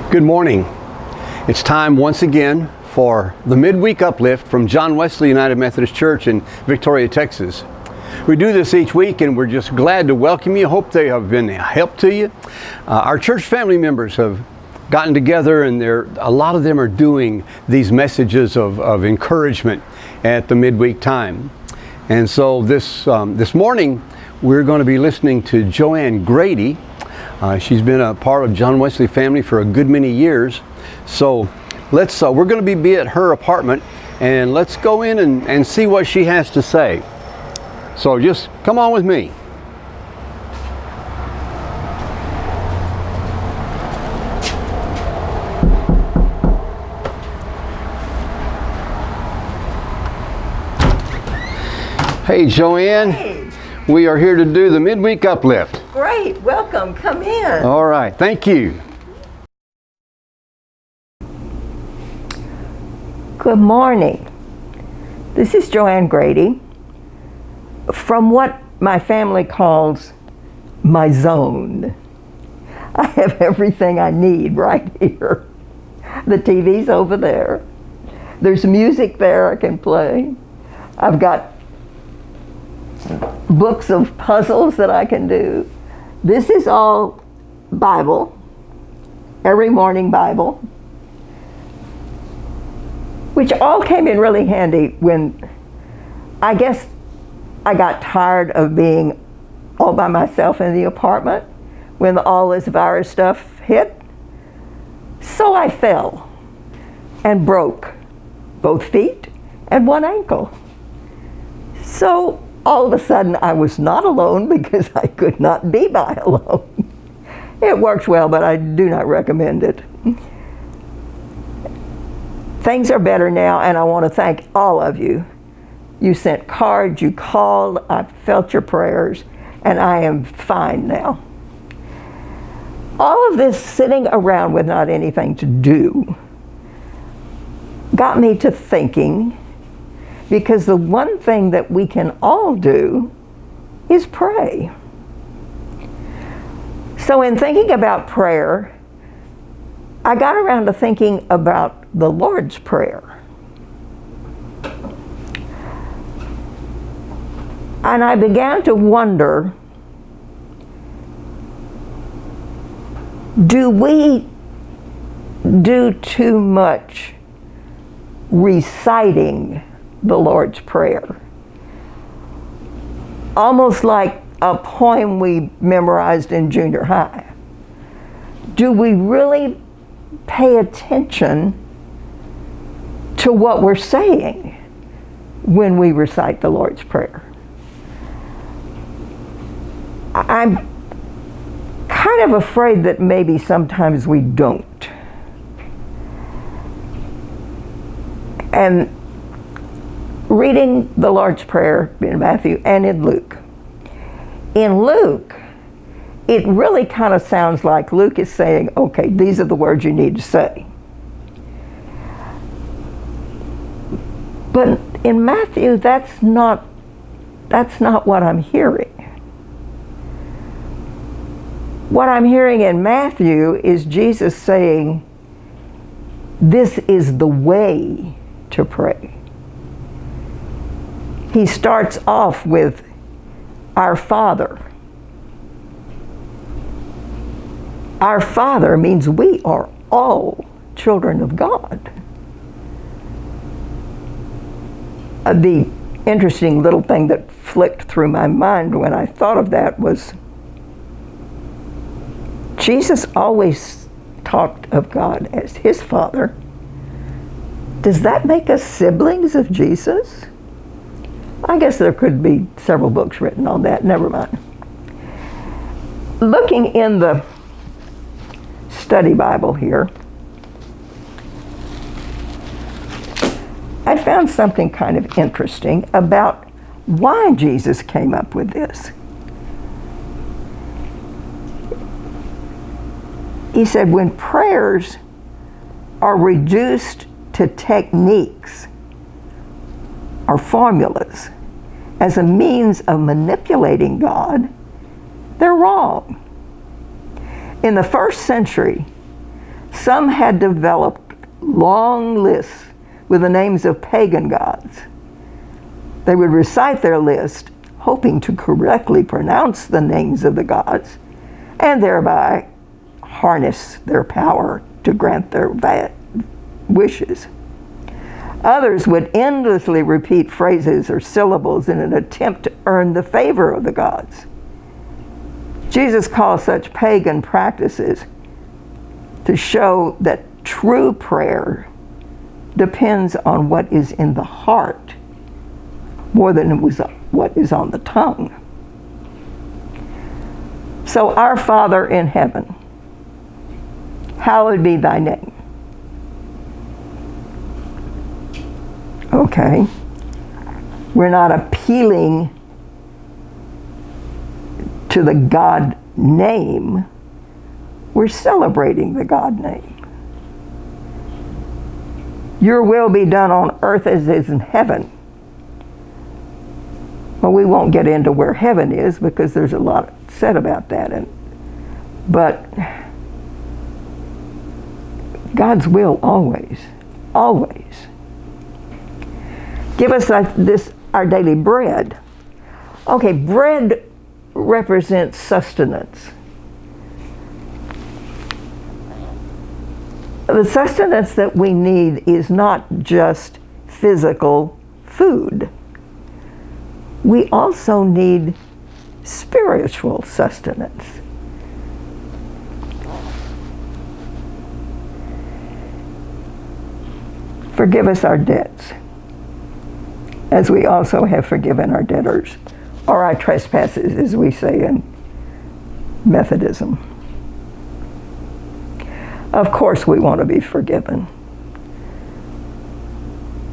Good morning. It's time once again for the Midweek Uplift from John Wesley United Methodist Church in Victoria, Texas. We do this each week and we're just glad to welcome you. Hope they have been a help to you. Our church family members have gotten together and a lot of them are doing these messages of encouragement at the midweek time. And so this morning we're going to be listening to Joanne Grady. She's been a part of John Wesley family for a good many years. So we're going to be at her apartment and let's go in and see what she has to say. So just come on with me. Hey Joanne. Hey. We are here to do the Midweek Uplift. Great, welcome, come in. All right, thank you. Good morning. This is Joanne Grady from what my family calls my zone. I have everything I need right here. The TV's over there. There's music there I can play. I've got books of puzzles that I can do. This is all Bible, every morning Bible, which all came in really handy when I guess I got tired of being all by myself in the apartment when all this virus stuff hit. So I fell and broke both feet and one ankle. So all of a sudden, I was not alone because I could not be by alone. It works well, but I do not recommend it. Things are better now, and I want to thank all of you. You sent cards, you called, I felt your prayers, and I am fine now. All of this sitting around with not anything to do got me to thinking, because the one thing that we can all do is pray. So in thinking about prayer, I got around to thinking about the Lord's Prayer. And I began to wonder, do we do too much reciting the Lord's Prayer? Almost like a poem we memorized in junior high. Do we really pay attention to what we're saying when we recite the Lord's Prayer? I'm kind of afraid that maybe sometimes we don't. And reading the Lord's Prayer in Matthew and in Luke. In Luke, it really kind of sounds like Luke is saying, okay, these are the words you need to say. But in Matthew, that's not what I'm hearing. What I'm hearing in Matthew is Jesus saying, this is the way to pray. He starts off with our Father. Our Father means we are all children of God. The interesting little thing that flicked through my mind when I thought of that was Jesus always talked of God as his Father. Does that make us siblings of Jesus? I guess there could be several books written on that, never mind. Looking in the study Bible here, I found something kind of interesting about why Jesus came up with this. He said, when prayers are reduced to techniques or formulas as a means of manipulating God, they're wrong. In the first century, Some had developed long lists with the names of pagan gods. They would recite their list, hoping to correctly pronounce the names of the gods, and thereby harness their power to grant their wishes. Others would endlessly repeat phrases or syllables in an attempt to earn the favor of the gods. Jesus calls such pagan practices to show that true prayer depends on what is in the heart more than what is on the tongue. So, our Father in heaven, hallowed be thy name. Okay. We're not appealing to the God name. We're celebrating the God name. Your will be done on earth as is in heaven. Well, we won't get into where heaven is because there's a lot said about that. But God's will always, always. Give us our daily bread. Okay, bread represents sustenance. The sustenance that we need is not just physical food. We also need spiritual sustenance. Forgive us our debts, as we also have forgiven our debtors, or our trespasses, as we say in Methodism. Of course we want to be forgiven.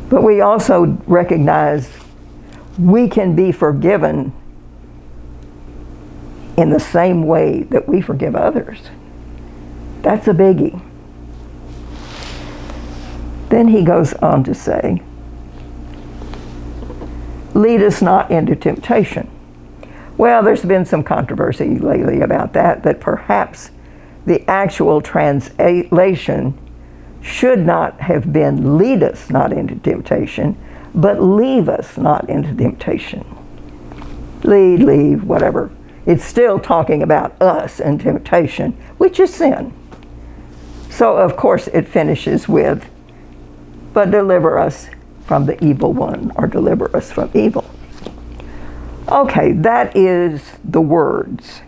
But we also recognize we can be forgiven in the same way that we forgive others. That's a biggie. Then he goes on to say, lead us not into temptation. Well, there's been some controversy lately about that perhaps the actual translation should not have been lead us not into temptation, but leave us not into temptation. Leave, whatever. It's still talking about us and temptation, which is sin. So, of course, it finishes with, but deliver us from the evil one, or deliver us from evil. Okay, that is the words.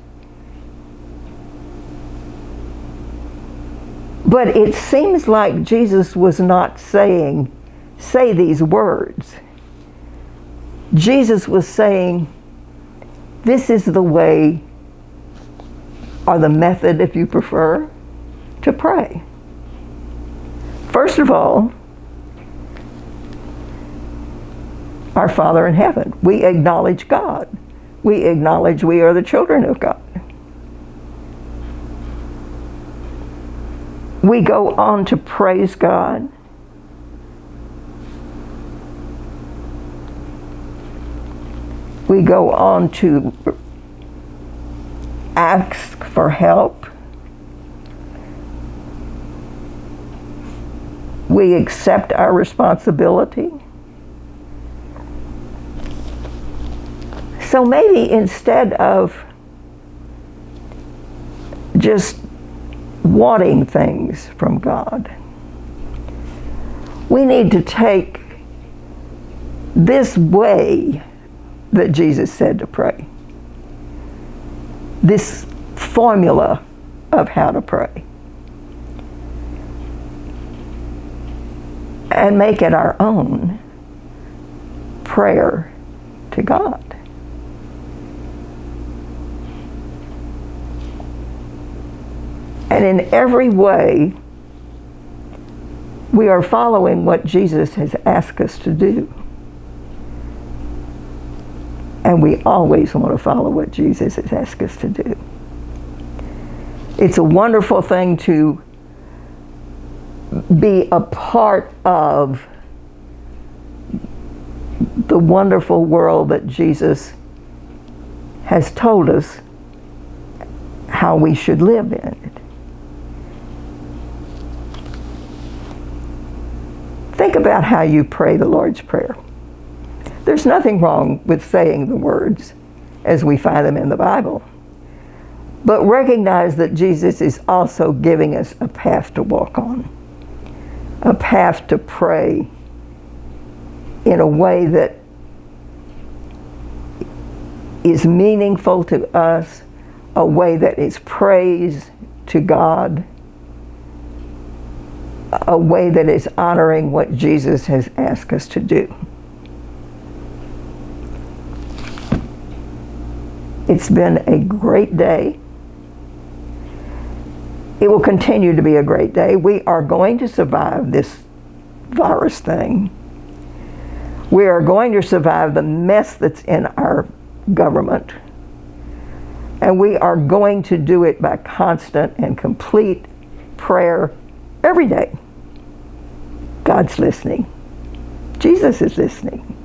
But it seems like Jesus was not saying, say these words. Jesus was saying, this is the way, or the method, if you prefer, to pray. First of all, our Father in heaven. We acknowledge God. We acknowledge we are the children of God. We go on to praise God. We go on to ask for help. We accept our responsibility. So maybe instead of just wanting things from God, we need to take this way that Jesus said to pray, this formula of how to pray, and make it our own prayer to God. And in every way, we are following what Jesus has asked us to do. And we always want to follow what Jesus has asked us to do. It's a wonderful thing to be a part of the wonderful world that Jesus has told us how we should live in it. Think about how you pray the Lord's Prayer. There's nothing wrong with saying the words as we find them in the Bible. But recognize that Jesus is also giving us a path to walk on, a path to pray in a way that is meaningful to us, a way that is praise to God, a way that is honoring what Jesus has asked us to do. It's been a great day. It will continue to be a great day. We are going to survive this virus thing. We are going to survive the mess that's in our government. And we are going to do it by constant and complete prayer every day. God's listening. Jesus is listening.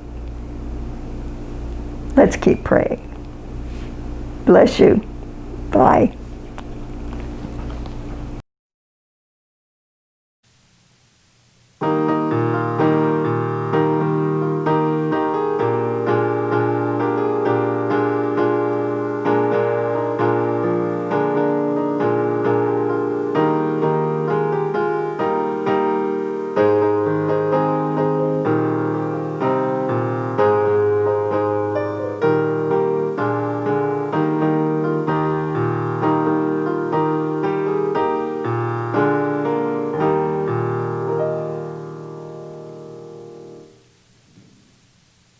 Let's keep praying. Bless you. Bye.